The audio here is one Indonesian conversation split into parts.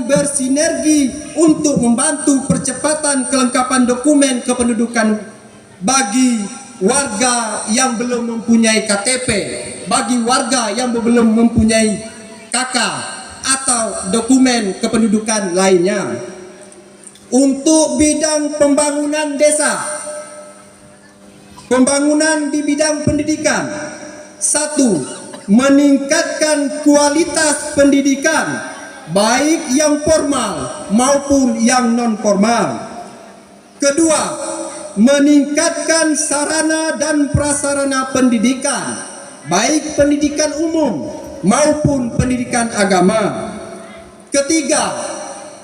yang bersinergi untuk membantu percepatan kelengkapan dokumen kependudukan bagi warga yang belum mempunyai KTP, bagi warga yang belum mempunyai KK atau dokumen kependudukan lainnya. Untuk bidang pembangunan desa, pembangunan di bidang pendidikan, 1. Meningkatkan kualitas pendidikan baik yang formal maupun yang non formal. Kedua, meningkatkan sarana dan prasarana pendidikan baik pendidikan umum maupun pendidikan agama. Ketiga,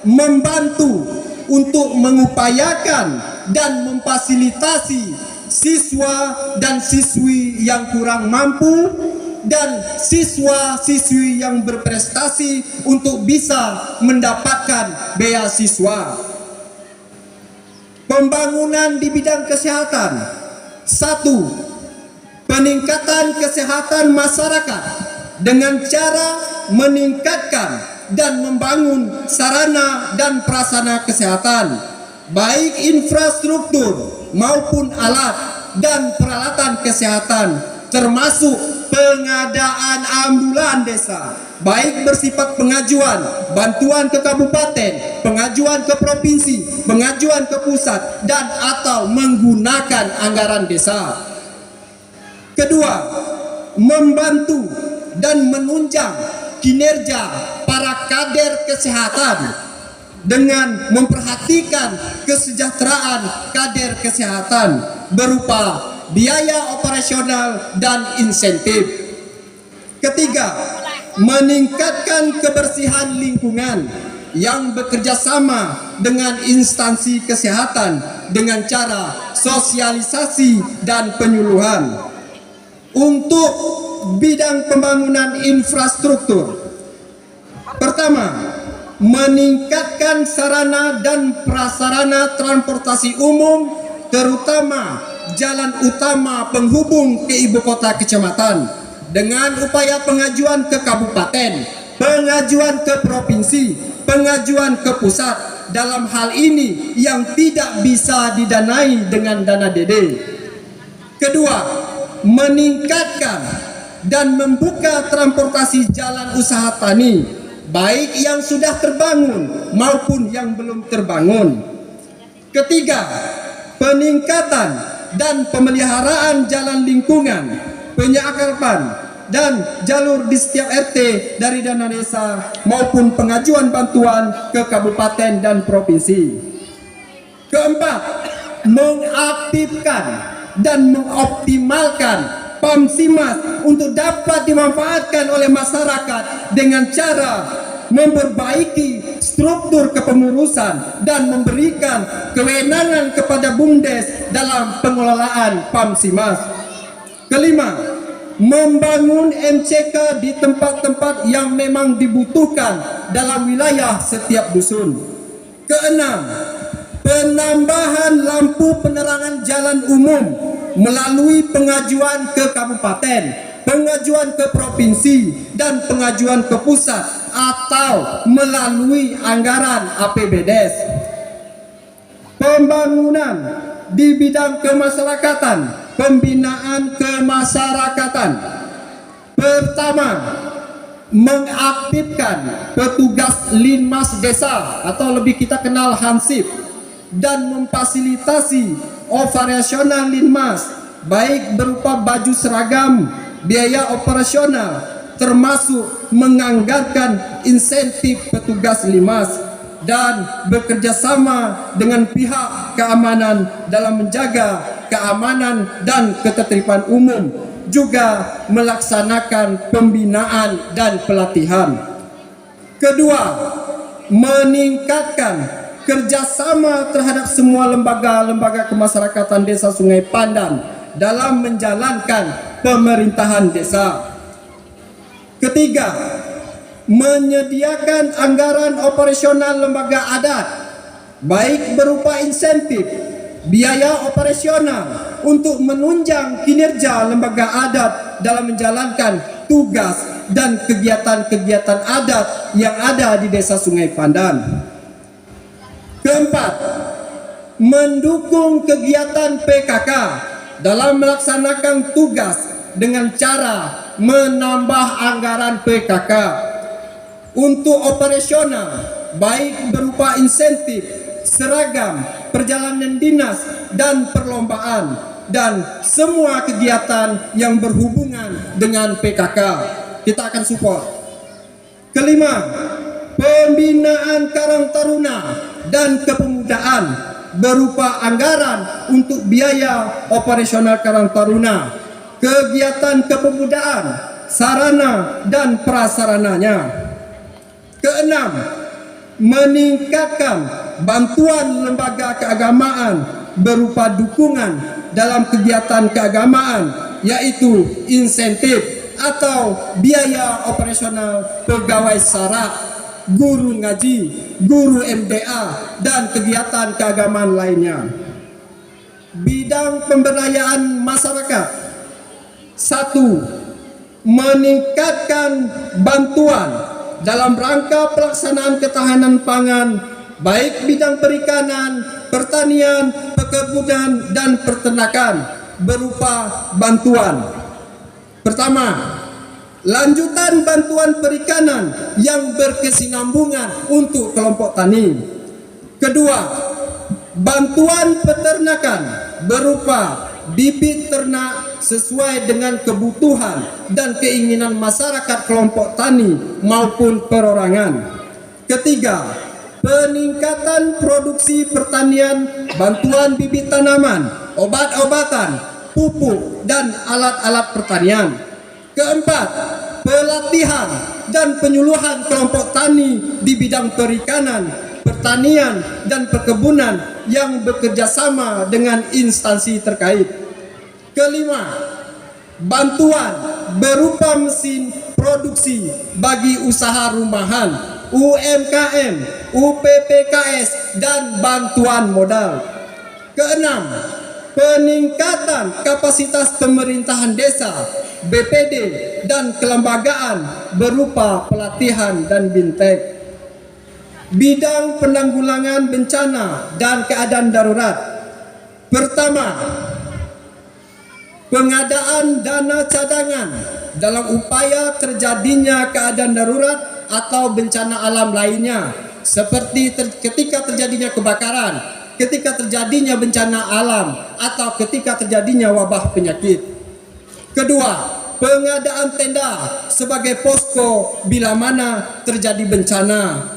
membantu untuk mengupayakan dan memfasilitasi siswa dan siswi yang kurang mampu dan siswa-siswi yang berprestasi untuk bisa mendapatkan beasiswa. Pembangunan di bidang kesehatan, 1. Peningkatan kesehatan masyarakat dengan cara meningkatkan dan membangun sarana dan prasarana kesehatan, baik infrastruktur maupun alat dan peralatan kesehatan, termasuk pengadaan ambulan desa, baik bersifat pengajuan, bantuan ke kabupaten, pengajuan ke provinsi, pengajuan ke pusat, dan atau menggunakan anggaran desa. Kedua, membantu dan menunjang kinerja para kader kesehatan dengan memperhatikan kesejahteraan kader kesehatan berupa biaya operasional dan insentif. Ketiga, meningkatkan kebersihan lingkungan yang bekerja sama dengan instansi kesehatan dengan cara sosialisasi dan penyuluhan. Untuk bidang pembangunan infrastruktur, pertama, meningkatkan sarana dan prasarana transportasi umum, terutama jalan utama penghubung ke ibu kota kecamatan, dengan upaya pengajuan ke kabupaten, pengajuan ke provinsi, pengajuan ke pusat dalam hal ini yang tidak bisa didanai dengan dana DD. Kedua, meningkatkan dan membuka transportasi jalan usaha tani, baik yang sudah terbangun maupun yang belum terbangun. Ketiga, peningkatan dan pemeliharaan jalan lingkungan, penyakapan dan jalur di setiap RT dari dana desa maupun pengajuan bantuan ke kabupaten dan provinsi. Keempat, mengaktifkan dan mengoptimalkan PAMSIMAS untuk dapat dimanfaatkan oleh masyarakat dengan cara memperbaiki struktur kepengurusan dan memberikan kewenangan kepada BUMDes dalam pengelolaan PAMSIMAS. Kelima, membangun MCK di tempat-tempat yang memang dibutuhkan dalam wilayah setiap dusun. Keenam, penambahan lampu penerangan jalan umum melalui pengajuan ke kabupaten, pengajuan ke provinsi, dan pengajuan ke pusat atau melalui anggaran APBDes. Pembangunan di bidang kemasyarakatan, pembinaan kemasyarakatan. Pertama, mengaktifkan petugas Linmas Desa atau lebih kita kenal Hansip dan memfasilitasi operasional Linmas baik berupa baju seragam, biaya operasional, termasuk menganggarkan insentif petugas Linmas dan bekerja sama dengan pihak keamanan dalam menjaga keamanan dan ketertiban umum, juga melaksanakan pembinaan dan pelatihan. Kedua, meningkatkan kerjasama terhadap semua lembaga-lembaga kemasyarakatan Desa Sungai Pandan dalam menjalankan pemerintahan desa. Ketiga, menyediakan anggaran operasional lembaga adat, baik berupa insentif, biaya operasional untuk menunjang kinerja lembaga adat dalam menjalankan tugas dan kegiatan-kegiatan adat yang ada di Desa Sungai Pandan. Keempat, mendukung kegiatan PKK dalam melaksanakan tugas dengan cara menambah anggaran PKK untuk operasional, baik berupa insentif, seragam, perjalanan dinas, dan perlombaan, dan semua kegiatan yang berhubungan dengan PKK. Kita akan support. Kelima, pembinaan Karang Taruna dan kepemudaan berupa anggaran untuk biaya operasional Karang Taruna, kegiatan kepemudaan, sarana dan prasarananya. Keenam, meningkatkan bantuan lembaga keagamaan berupa dukungan dalam kegiatan keagamaan, yaitu insentif atau biaya operasional pegawai syarat, guru ngaji, guru MDA, dan kegiatan keagamaan lainnya. Bidang pemberdayaan masyarakat. 1. Meningkatkan bantuan dalam rangka pelaksanaan ketahanan pangan, baik bidang perikanan, pertanian, perkebunan, dan peternakan berupa bantuan. Pertama, lanjutan bantuan perikanan yang berkesinambungan untuk kelompok tani. Kedua, bantuan peternakan berupa bibit ternak sesuai dengan kebutuhan dan keinginan masyarakat kelompok tani maupun perorangan. Ketiga, peningkatan produksi pertanian, bantuan bibit tanaman, obat-obatan, pupuk, dan alat-alat pertanian. Keempat, pelatihan dan penyuluhan kelompok tani di bidang perikanan, pertanian, dan perkebunan yang bekerja sama dengan instansi terkait. Kelima, bantuan berupa mesin produksi bagi usaha rumahan, UMKM, UPPKS, dan bantuan modal. Keenam, peningkatan kapasitas pemerintahan desa, BPD, dan kelembagaan berupa pelatihan dan bintek. Bidang penanggulangan bencana dan keadaan darurat. Pertama, pengadaan dana cadangan dalam upaya terjadinya keadaan darurat atau bencana alam lainnya, seperti ketika terjadinya kebakaran, ketika terjadinya bencana alam, atau ketika terjadinya wabah penyakit. Kedua, pengadaan tenda sebagai posko bila mana terjadi bencana,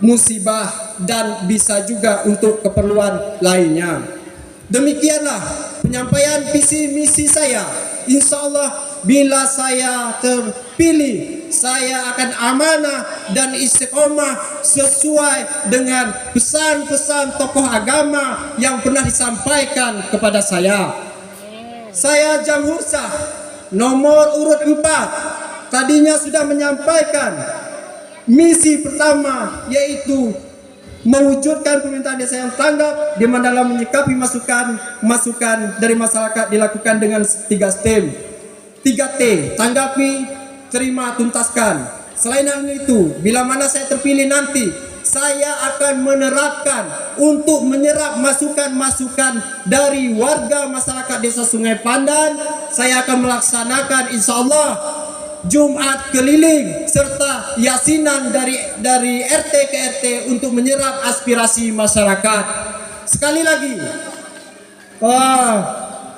musibah, dan bisa juga untuk keperluan lainnya. Demikianlah penyampaian visi misi saya. Insya Allah bila saya terpilih, saya akan amanah dan istiqomah sesuai dengan pesan-pesan tokoh agama yang pernah disampaikan kepada saya. Saya Jamhur Shah nomor urut 4 tadinya sudah menyampaikan misi pertama, yaitu mewujudkan pemerintahan desa yang tanggap, di mana dalam menyikapi masukan dari masyarakat dilakukan dengan 3T, tanggapi, terima, tuntaskan. Selain itu, bila mana saya terpilih nanti, saya akan menerapkan untuk menyerap masukan-masukan dari warga masyarakat desa Sungai Pandan. Saya akan melaksanakan insya Allah Jumat keliling serta yasinan dari RT ke RT untuk menyerap aspirasi masyarakat. Sekali lagi,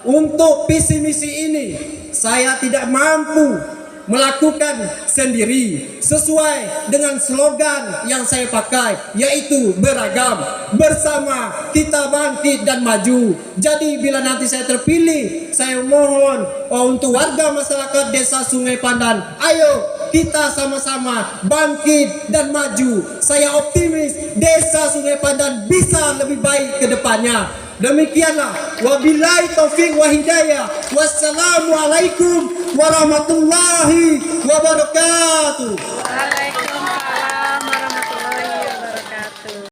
untuk visi misi ini saya tidak mampu melakukan sendiri, sesuai dengan slogan yang saya pakai, yaitu beragam, bersama kita bangkit dan maju. Jadi bila nanti saya terpilih, saya mohon untuk warga masyarakat desa Sungai Pandan, ayo kita sama-sama bangkit dan maju. Saya optimis desa Sungai Pandan bisa lebih baik ke depannya. Demikianlah, wabillahi taufiq wa hidayah. Wassalamualaikum warahmatullahi wabarakatuh.